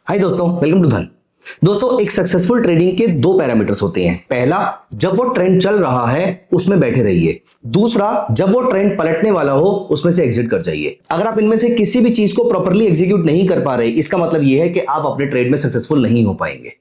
हाय दोस्तों, welcome to धन। दोस्तों, एक सक्सेसफुल ट्रेडिंग के दो पैरामीटर्स होते हैं। पहला, जब वो ट्रेंड चल रहा है उसमें बैठे रहिए। दूसरा, जब वो ट्रेंड पलटने वाला हो उसमें से एग्जिट कर जाइए। अगर आप इनमें से किसी भी चीज को प्रॉपर्ली एग्जीक्यूट नहीं कर पा रहे, इसका मतलब यह है कि आप अपने ट्रेड में सक्सेसफुल नहीं हो पाएंगे।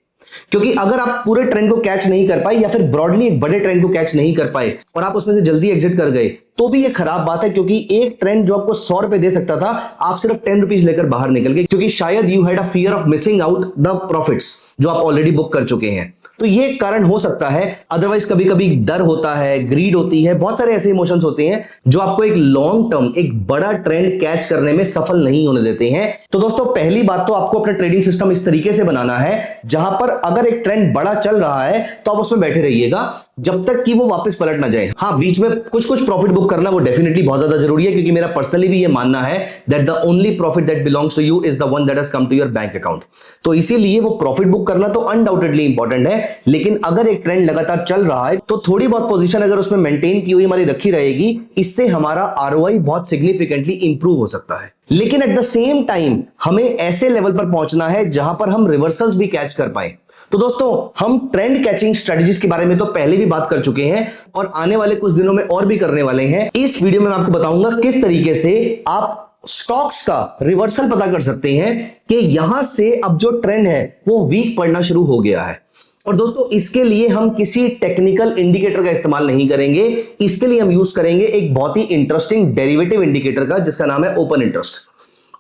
क्योंकि अगर आप पूरे ट्रेंड को कैच नहीं कर पाए या फिर ब्रॉडली एक बड़े ट्रेंड को कैच नहीं कर पाए और आप उसमें से जल्दी एग्जिट कर गए, तो भी ये खराब बात है। क्योंकि एक ट्रेंड जो आपको 100 रुपए दे सकता था, आप सिर्फ 10 रुपीज लेकर बाहर निकल गए, क्योंकि शायद you had a fear of missing out the profits जो आप ऑलरेडी बुक कर चुके हैं। तो ये कारण हो सकता है। अदरवाइज कभी कभी डर होता है, ग्रीड होती है, बहुत सारे ऐसे इमोशंस होते हैं जो आपको एक लॉन्ग टर्म, एक बड़ा ट्रेंड कैच करने में सफल नहीं होने देते हैं। तो दोस्तों, पहली बात तो आपको अपना ट्रेडिंग सिस्टम इस तरीके से बनाना है जहां पर अगर एक ट्रेंड बड़ा चल रहा है तो आप उसमें बैठे रहिएगा जब तक कि वो वापस पलट ना जाए। हाँ, बीच में कुछ प्रॉफिट बुक करना वो डेफिनेटली बहुत ज्यादा जरूरी है, क्योंकि मेरा पर्सनली भी ये मानना है that the only profit that belongs to you is the one that has come to your bank account. तो इसीलिए वो प्रॉफिट बुक करना तो अनडाउटेडली इंपॉर्टेंट है। लेकिन अगर एक ट्रेंड लगातार चल रहा है तो थोड़ी बहुत पोजीशन अगर उसमें मेंटेन की हुई हमारी रखी रहेगी, इससे हमारा आरओआई बहुत सिग्निफिकेंटली इंप्रूव हो सकता है। लेकिन एट द सेम टाइम हमें ऐसे लेवल पर पहुंचना है जहां पर हम रिवर्सल्स भी कैच कर पाए। तो दोस्तों, हम ट्रेंड कैचिंग स्ट्रेटजीज के बारे में तो पहले भी बात कर चुके हैं और आने वाले कुछ दिनों में और भी करने वाले हैं। इस वीडियो में मैं आपको बताऊंगा किस तरीके से आप स्टॉक्स का रिवर्सल पता कर सकते हैं कि यहां से अब जो ट्रेंड है वो वीक पड़ना शुरू हो गया है। और दोस्तों, इसके लिए हम किसी टेक्निकल इंडिकेटर का इस्तेमाल नहीं करेंगे। इसके लिए हम यूज करेंगे एक बहुत ही इंटरेस्टिंग डेरिवेटिव इंडिकेटर का, जिसका नाम है ओपन इंटरेस्ट।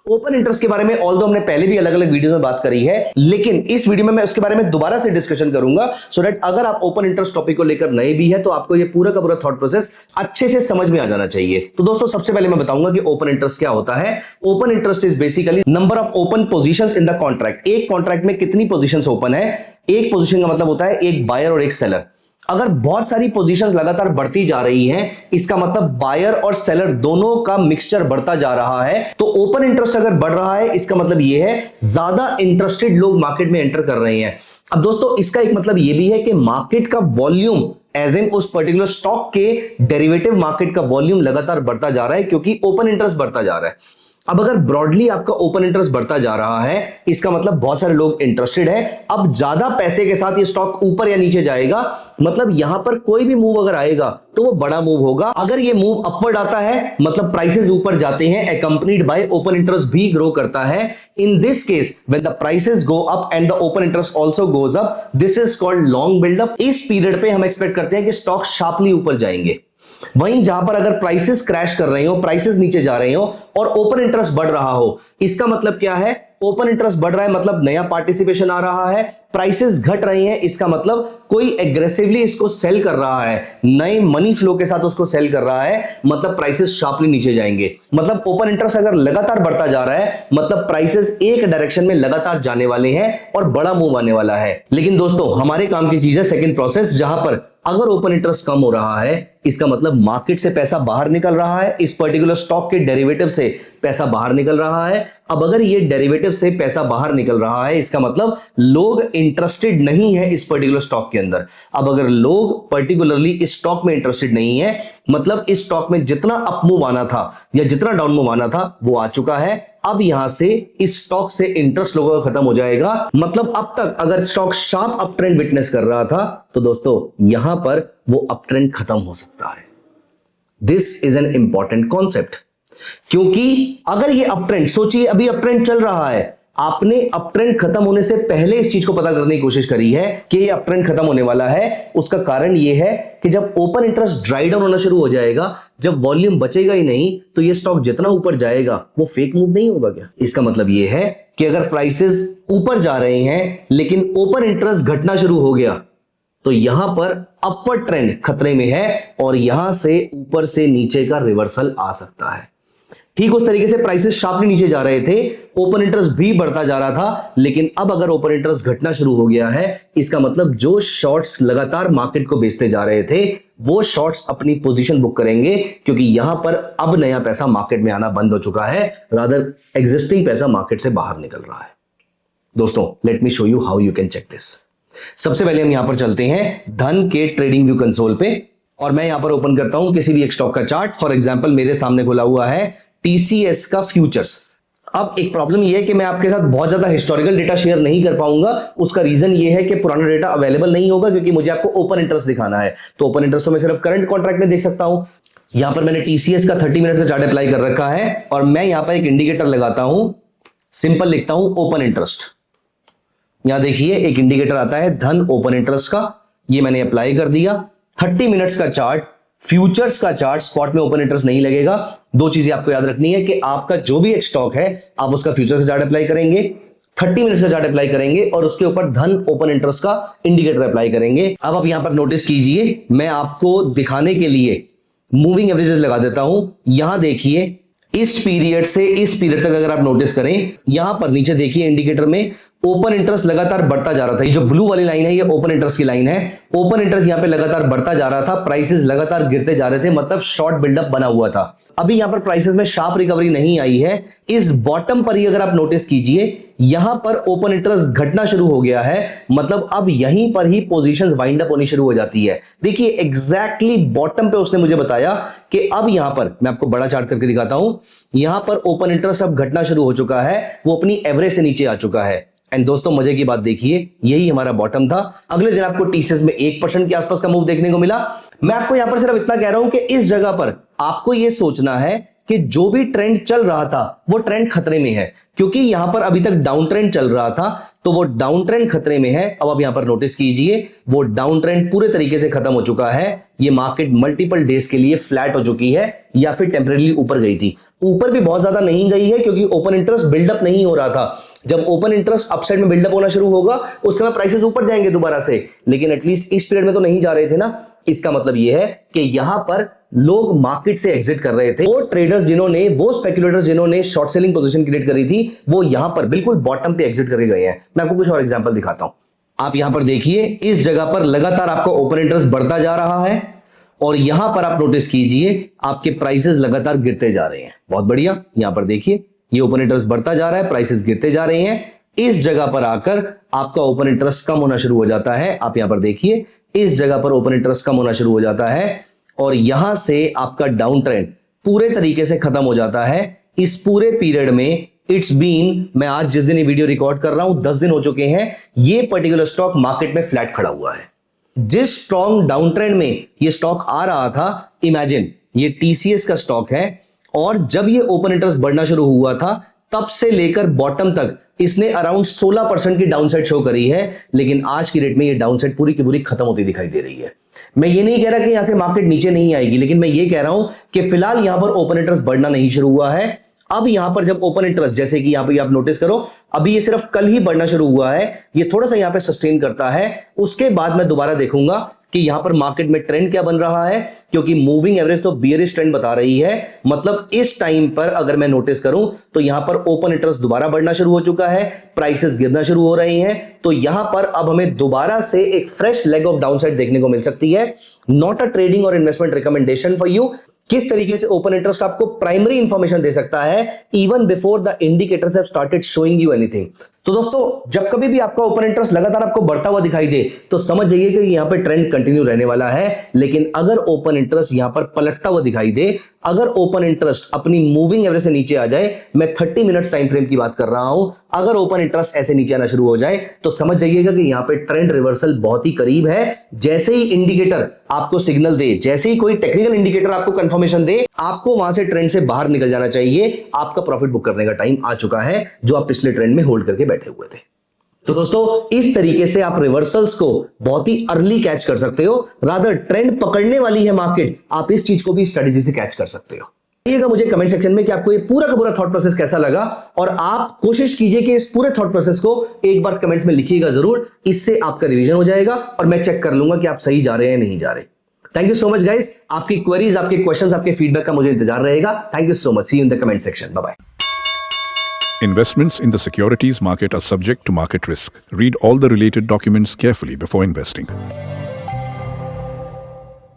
ओपन इंटरेस्ट के बारे में ऑल्दो हमने पहले भी अलग अलग वीडियोस में बात करी है, लेकिन इस वीडियो में मैं उसके बारे में दोबारा से डिस्कशन करूंगा, सो दैट अगर आप ओपन इंटरेस्ट टॉपिक को लेकर नए भी है तो आपको ये पूरा का पूरा थॉट प्रोसेस अच्छे से समझ में आ जाना चाहिए। तो दोस्तों, सबसे पहले मैं बताऊंगा कि ओपन इंटरेस्ट क्या होता है। Open interest is basically number of open positions in the contract. एक कॉन्ट्रैक्ट में कितनी पोजीशंस ओपन है। एक पोजीशन का मतलब होता है एक बायर और एक सेलर। अगर बहुत सारी पोजीशंस लगातार बढ़ती जा रही हैं, इसका मतलब बायर और सेलर दोनों का मिक्सचर बढ़ता जा रहा है। तो ओपन इंटरेस्ट अगर बढ़ रहा है, इसका मतलब यह है ज्यादा इंटरेस्टेड लोग मार्केट में एंटर कर रहे हैं। अब दोस्तों, इसका एक मतलब यह भी है कि मार्केट का वॉल्यूम एज इन उस पर्टिकुलर स्टॉक के डेरिवेटिव मार्केट का वॉल्यूम लगातार बढ़ता जा रहा है, क्योंकि ओपन इंटरेस्ट बढ़ता जा रहा है। अब अगर ब्रॉडली आपका ओपन इंटरेस्ट बढ़ता जा रहा है, इसका मतलब बहुत सारे लोग इंटरेस्टेड है। अब ज्यादा पैसे के साथ ये स्टॉक ऊपर या नीचे जाएगा, मतलब यहां पर कोई भी मूव अगर आएगा तो वो बड़ा मूव होगा। अगर ये मूव अपवर्ड आता है, मतलब प्राइसेस ऊपर जाते हैं, अकंपनीड बाय ओपन इंटरेस्ट भी ग्रो करता है। In this case when the prices go up and the open interest also goes up, this is called long buildup. इस पीरियड पे हम एक्सपेक्ट करते हैं कि स्टॉक शार्पली ऊपर जाएंगे। वहीं जहां पर अगर प्राइसेस क्रैश कर रहे हो, प्राइसेस नीचे जा रहे हो और ओपन इंटरेस्ट बढ़ रहा हो, इसका मतलब क्या है। ओपन इंटरेस्ट बढ़ रहा है मतलब नया पार्टिसिपेशन आ रहा है। प्राइसेस घट रहे हैं, इसका मतलब कोई एग्रेसिवली इसको सेल कर रहा है, नए मनी फ्लो के साथ उसको सेल कर रहा है, मतलब प्राइसेस शार्पली नीचे जाएंगे। मतलब ओपन इंटरेस्ट अगर लगातार बढ़ता जा रहा है, मतलब प्राइसेस एक डायरेक्शन में लगातार जाने वाले हैं और बड़ा मूव आने वाला है। लेकिन दोस्तों, हमारे काम की चीज है सेकंड प्रोसेस, जहां पर अगर ओपन इंटरेस्ट कम हो रहा है, इसका मतलब मार्केट से पैसा बाहर निकल रहा है, इस पर्टिकुलर स्टॉक के डेरिवेटिव से पैसा बाहर निकल रहा है। अब अगर ये डेरिवेटिव से पैसा बाहर निकल रहा है, इसका मतलब लोग इंटरेस्टेड नहीं है इस पर्टिकुलर स्टॉक के अंदर। अब अगर लोग पर्टिकुलरली इस स्टॉक में इंटरेस्टेड नहीं है, मतलब इस स्टॉक में जितना अप मूव आना था या जितना डाउन मूव आना था वो आ चुका है। अब यहां से इस स्टॉक से इंटरेस्ट लोगों का खत्म हो जाएगा। मतलब अब तक अगर stock sharp up trend witness कर रहा था, तो दोस्तों यहां पर वो अप ट्रेंड खत्म हो सकता है। This is an important concept, क्योंकि अगर ये अप ट्रेंड, सोचिए अभी अप ट्रेंड चल रहा है, आपने अप ट्रेंड खत्म होने से पहले इस चीज को पता करने की कोशिश करी है कि ये अप ट्रेंड खत्म होने वाला है। उसका कारण ये है कि जब ओपन इंटरेस्ट ड्राई डाउन होना शुरू हो जाएगा, जब वॉल्यूम बचेगा ही नहीं, तो ये स्टॉक जितना ऊपर जाएगा वो फेक मूव नहीं होगा क्या। इसका मतलब ये है कि अगर प्राइसेस ऊपर जा रहे हैं लेकिन ओपन इंटरेस्ट घटना शुरू हो गया, तो यहां पर अपवर्ड ट्रेंड खतरे में है और यहां से ऊपर से नीचे का रिवर्सल आ सकता है। ठीक उस तरीके से प्राइसेस शार्पली नीचे जा रहे थे, ओपन इंटरेस्ट भी बढ़ता जा रहा था, लेकिन अब अगर ओपन इंटरेस्ट घटना शुरू हो गया है, इसका मतलब जो शॉर्ट्स लगातार मार्केट को बेचते जा रहे थे, वो शॉर्ट्स अपनी पोजीशन बुक करेंगे, क्योंकि यहां पर अब नया पैसा मार्केट में आना बंद हो चुका है, रादर एग्जिस्टिंग पैसा मार्केट से बाहर निकल रहा है। दोस्तों, let me show you how you can check this. सबसे पहले हम यहां पर चलते हैं धन के ट्रेडिंग व्यू कंसोल पे, और मैं यहां पर ओपन करता हूं किसी भी एक स्टॉक का चार्ट। फॉर एग्जांपल मेरे सामने खुला हुआ है टीसीएस का फ्यूचर्स। अब एक प्रॉब्लम ये है कि मैं आपके साथ बहुत ज्यादा हिस्टोरिकल डेटा शेयर नहीं कर पाऊंगा। उसका रीजन ये है कि पुराना डेटा अवेलेबल नहीं होगा, क्योंकि मुझे आपको ओपन इंटरेस्ट दिखाना है। तो ओपन इंटरेस्ट तो मैं सिर्फ करंट कॉन्ट्रैक्ट में देख सकता हूं। यहां पर मैंने टीसीएस का 30 मिनट का चार्ट अप्लाई कर रखा है और मैं यहां पर एक इंडिकेटर लगाता हूं, सिंपल लिखता हूं ओपन इंटरेस्ट। यहां देखिए एक इंडिकेटर आता है धन ओपन इंटरेस्ट का, ये मैंने अप्लाई कर दिया। 30 मिनट्स का चार्ट, फ्यूचर्स का चार्ट, स्पॉट में ओपन इंटरेस्ट नहीं लगेगा। दो चीजें आपको याद रखनी है कि आपका जो भी एक स्टॉक है आप उसका फ्यूचर्स का चार्ट अप्लाई करेंगे, 30 मिनट्स का चार्ट अप्लाई करेंगे और उसके ऊपर धन ओपन इंटरेस्ट का इंडिकेटर अप्लाई करेंगे। अब आप यहां पर नोटिस कीजिए, मैं आपको दिखाने के लिए मूविंग एवरेजेस लगा देता हूं। यहां देखिए इस पीरियड से इस पीरियड तक अगर आप नोटिस करें, यहां पर नीचे देखिए इंडिकेटर में ओपन इंटरेस्ट लगातार बढ़ता जा रहा था। ये जो ब्लू वाली लाइन है ये ओपन इंटरेस्ट की लाइन है। ओपन इंटरेस्ट यहां पे लगातार बढ़ता जा रहा था, प्राइसेस लगातार गिरते जा रहे थे, मतलब शॉर्ट बिल्डअप बना हुआ था। अभी यहां पर प्राइसेस में शार्प रिकवरी नहीं आई है। इस बॉटम पर ही अगर आप नोटिस कीजिए, यहां पर ओपन इंटरेस्ट घटना शुरू हो गया है, मतलब अब यहीं पर ही पोजीशंस वाइंड अप होनी शुरू हो जाती है। देखिए एग्जैक्टली बॉटम पे उसने मुझे बताया कि अब यहां पर मैं आपको बड़ा चार्ट करके दिखाता हूं, यहां पर ओपन इंटरेस्ट अब घटना शुरू हो चुका है, वो अपनी एवरेज से नीचे आ चुका है। एंड दोस्तों मजे की बात देखिए, यही हमारा बॉटम था। अगले दिन आपको टीसीएस में 1% के आसपास का मूव देखने को मिला। मैं आपको यहां पर सिर्फ इतना कह रहा हूं कि इस जगह पर आपको यह सोचना है कि जो भी ट्रेंड चल रहा था वो ट्रेंड खतरे में है, क्योंकि यहां पर अभी तक डाउन ट्रेंड चल रहा था, तो वो डाउन ट्रेंड खतरे में है। अब आप यहां पर नोटिस कीजिए, वो डाउन ट्रेंड पूरे तरीके से खत्म हो चुका है। ये मार्केट मल्टीपल डेज के लिए फ्लैट हो चुकी है या फिर टेम्परेरी ऊपर गई थी। ऊपर भी बहुत ज्यादा नहीं गई है, क्योंकि ओपन इंटरेस्ट बिल्डअप नहीं हो रहा था। जब ओपन इंटरेस्ट अपसाइड में बिल्डअप होना शुरू होगा उस समय प्राइसेस ऊपर जाएंगे दोबारा से, लेकिन एटलीस्ट इस पीरियड में तो नहीं जा रहे थे ना। इसका मतलब यह है कि यहां पर लोग मार्केट से एग्जिट कर रहे थे। वो ट्रेडर्स जिन्होंने, वो स्पेकुलेटर्स जिन्होंने शॉर्ट सेलिंग पोजीशन क्रिएट करी थी, वो यहां पर बिल्कुल बॉटम पे एग्जिट करके गए हैं। मैं आपको कुछ और एग्जांपल दिखाता हूं। आप यहां पर देखिए, इस जगह पर लगातार आपका ओपन इंटरेस्ट बढ़ता जा रहा है और यहां पर आप नोटिस कीजिए आपके प्राइसेस लगातार गिरते जा रहे हैं। बहुत बढ़िया, यहां पर देखिए ये ओपन इंटरेस्ट बढ़ता जा रहा है, प्राइसेस गिरते जा रहे हैं। इस जगह पर आकर आपका ओपन इंटरेस्ट कम होना शुरू हो जाता है। आप यहां पर देखिए, इस जगह पर ओपन इंटरेस्ट कम होना शुरू हो जाता है और यहां से आपका डाउन ट्रेंड पूरे तरीके से खत्म हो जाता है। इस पूरे पीरियड में इट्स बीन, मैं आज जिस दिन ये वीडियो रिकॉर्ड कर रहा हूं 10 दिन हो चुके हैं, ये पर्टिकुलर स्टॉक मार्केट में फ्लैट खड़ा हुआ है। जिस स्ट्रॉन्ग डाउन ट्रेंड में ये स्टॉक आ रहा था, इमेजिन ये टीसीएस का स्टॉक है, और जब ये ओपन इंटरेस्ट बढ़ना शुरू हुआ था तब से लेकर बॉटम तक इसने अराउंड 16% की डाउनसाइड शो करी है, लेकिन आज की डेट में ये डाउनसाइड पूरी की पूरी खत्म होती दिखाई दे रही है। मैं ये नहीं कह रहा कि यहां से मार्केट नीचे नहीं आएगी, लेकिन मैं ये कह रहा हूं कि फिलहाल यहां पर ओपन इंटरेस्ट बढ़ना नहीं शुरू हुआ है। अब यहां पर जब ओपन इंटरेस्ट, जैसे कि यहां पे आप नोटिस करो, अभी ये सिर्फ कल ही बढ़ना शुरू हुआ है, ये थोड़ा सा यहां पे सस्टेन करता है, उसके बाद मैं दोबारा देखूंगा कि यहां पर मार्केट में ट्रेंड क्या बन रहा है, क्योंकि मूविंग एवरेज तो बियरिश ट्रेंड बता रही है। मतलब इस टाइम पर अगर मैं नोटिस करूं तो यहां पर ओपन इंटरेस्ट दोबारा बढ़ना शुरू हो चुका है, प्राइसेस गिरना शुरू हो रही हैं, तो यहां पर अब हमें दोबारा से एक फ्रेश लेग ऑफ डाउनसाइड देखने को मिल सकती है। नॉट अ ट्रेडिंग और इन्वेस्टमेंट रिकमेंडेशन फॉर यू। किस तरीके से ओपन इंटरेस्ट आपको प्राइमरी इंफॉर्मेशन दे सकता है even before the indicators have started showing you anything. तो दोस्तों जब कभी भी आपका ओपन इंटरेस्ट लगातार आपको बढ़ता हुआ दिखाई दे तो समझ जाइए कि यहां पे ट्रेंड कंटिन्यू रहने वाला है। लेकिन अगर ओपन इंटरेस्ट यहां पर पलटता हुआ दिखाई दे, अगर ओपन इंटरेस्ट अपनी मूविंग एवरेज से नीचे आ जाए, मैं 30 मिनट्स टाइम फ्रेम की बात कर रहा हूं, अगर ओपन इंटरेस्ट ऐसे नीचे आना शुरू हो जाए तो समझ जाइएगा कि यहां पे ट्रेंड रिवर्सल बहुत ही करीब है। जैसे ही इंडिकेटर आपको सिग्नल दे, जैसे ही कोई टेक्निकल इंडिकेटर आपको कंफर्मेशन दे, आपको वहां से ट्रेंड से बाहर निकल जाना चाहिए। आपका प्रॉफिट बुक करने का टाइम आ चुका है, जो आप पिछले ट्रेंड में होल्ड करके बैठे हुए थे। तो दोस्तों इस तरीके से आप रिवर्सल्स को बहुत ही अर्ली कैच कर सकते हो। रादर ट्रेंड पकड़ने वाली है मार्केट, आप इस चीज को भी स्ट्रेटजी से कैच कर सकते हो। बताइएगा मुझे कमेंट सेक्शन में कि आपको ये पूरा का पूरा थॉट प्रोसेस कैसा लगा, और आप कोशिश कीजिए कि इस पूरे थॉट प्रोसेस को एक बार कमेंट्स में लिखिएगा जरूर। इससे आपका रिवीजन हो जाएगा और मैं चेक कर लूंगा कि आप सही जा रहे हैं नहीं जा रहे। Thank you so much guys. आपकी क्वेरीज, आपके क्वेश्चंस, आपके फीडबैक का मुझे इंतजार रहेगा। Thank you so much. See you in the comment section. Bye bye. Investments in the securities market are subject to market risk. Read all the related documents carefully before investing.